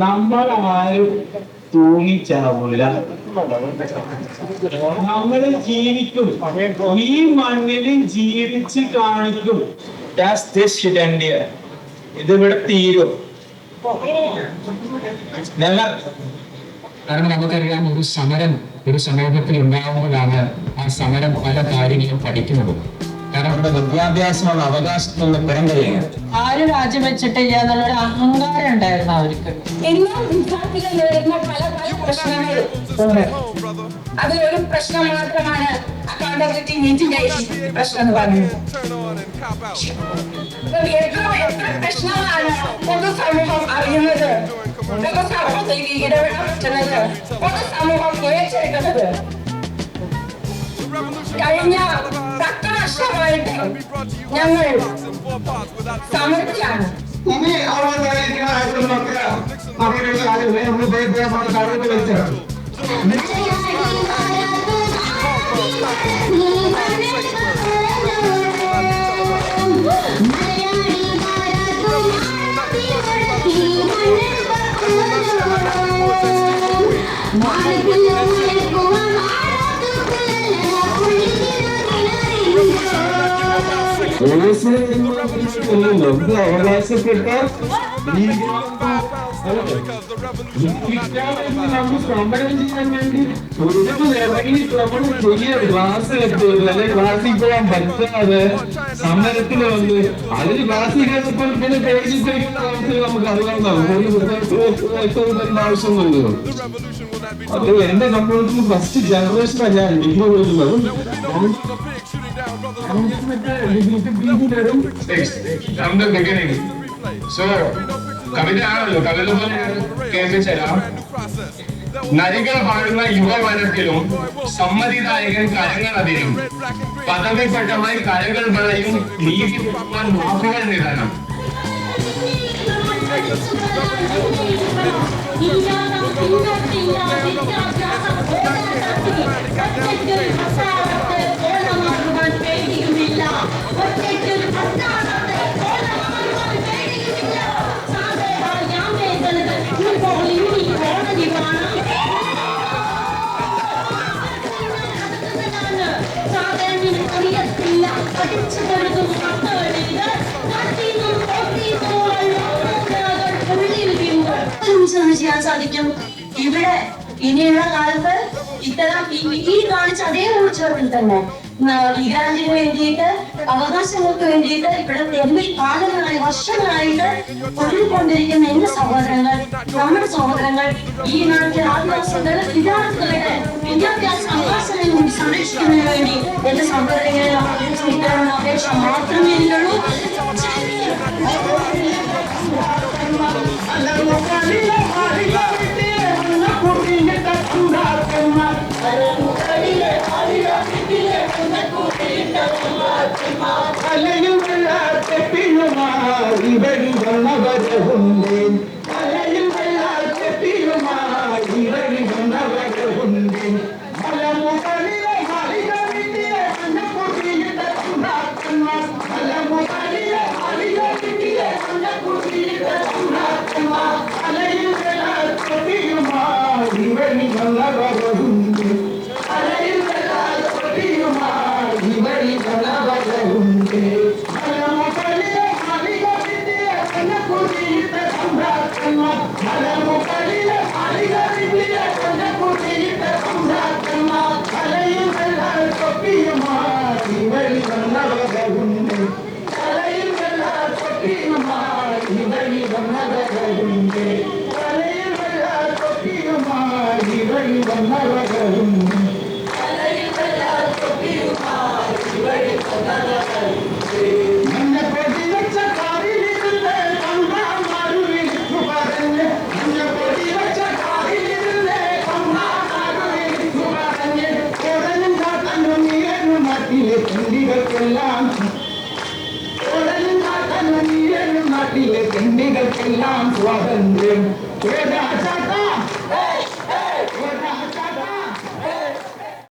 നമ്മൾ ആരും തൂങ്ങിച്ചാവൂല. നമ്മള് ജീവിക്കും, ഈ മണ്ണിൽ ജീവിച്ച് കാണിക്കും. ഇതിവിടെ തീരും. കാരണം നമുക്കറിയാം, ഒരു സമൂഹത്തിൽ ഉണ്ടാകുമ്പോഴാണ് ആ സമരം പല കാര്യങ്ങളും പഠിക്കുന്നത്. കാരണം ഇവിടെ വിദ്യാഭ്യാസമുള്ള അവകാശത്തിൽ നിന്ന് പിറങ്ങുകയാണ്. ആര് രാജ്യം വെച്ചിട്ടില്ല എന്നുള്ളൊരു അഹങ്കാരം ഉണ്ടായിരുന്നു അവർക്ക്. അതിലൊരു പ്രശ്നം മാത്രമാണ് അക്കൗണ്ടബിലിറ്റി മീറ്റിംഗ് പ്രശ്നം എന്ന് പറയുന്നത്. എത്ര പ്രശ്നമാണ് പൊതുസമൂഹം അറിയുന്നത്, പൊതുസമൂഹത്തിലേക്ക് ഇടപെടാൻ പറ്റുന്നത്, പൊതുസമൂഹം ഏറ്റെടുക്കുന്നത്. കഴിഞ്ഞ 10 വർഷമായിട്ട് ഞങ്ങൾ സമരത്തിലാണ്. അവകാശപ്പെട്ട നമുക്ക് സമരം ചെയ്യാൻ വേണ്ടി ഇറങ്ങി നമ്മൾ ചെയ്യുക. ക്ലാസ് എത്തുന്നത് അല്ലെ, ക്ലാസ്സിൽ പോകാൻ പറ്റാതെ സമരത്തിൽ വന്ന് അതിന് ക്ലാസ്സിൽ കയറിയപ്പോൾ പിന്നെ പേജിൽ കഴിക്കുന്ന അവസ്ഥയിൽ നമുക്ക് അറിയാവുന്നതാണ്. ആവശ്യമൊന്നുമില്ലല്ലോ. അത് എന്റെ കമ്മ്യൂണിറ്റിയിൽ ഫസ്റ്റ് ജനറേഷനാണ് ഞാൻ ഡിഗ്രി കൊടുക്കുന്നത്. സോ കവിത ആണല്ലോ, കവിത പോലെ കേൾപ്പിച്ചരാം. നരികൾ പാടുന്ന യുവവനത്തിലും സമ്മതിദായകൻ കരങ്ങൾ അതിരും, പദവിപ്പെട്ടമായി കരകൾ വളയും, നീതി വാക്കുകൾ നിധാനം. ചെയ്യാൻ സാധിക്കും. ഇവിടെ ഇനിയുള്ള കാലത്ത് ഇത്തരം ഈ കാണിച്ച അതേ ഊർജ്ജത്തിൽ തന്നെ വികാരത്തിന് വേണ്ടിയിട്ട്, അവകാശങ്ങൾക്ക് വേണ്ടിയിട്ട് ഇവിടെ തെരുവിൽ കാലങ്ങളായി വർഷങ്ങളായിട്ട് ഒഴുകിക്കൊണ്ടിരിക്കുന്ന എന്റെ സഹോദരങ്ങൾ, നമ്മുടെ സഹോദരങ്ങൾ, ഈ നാട്ടിലെ ആദിവാസികൾ, വിദ്യാർത്ഥികളുടെ വിദ്യാഭ്യാസ അവകാശങ്ങൾ സംരക്ഷിക്കുന്നതിന് വേണ്ടി എന്റെ സഹോദരങ്ങളെ ഇത്തരം അപേക്ഷ മാത്രമേ ഉള്ളൂ. നാട്ടിലെ പെണ്ണികൾക്കെല്ലാം സ്വാതന്ത്ര്യം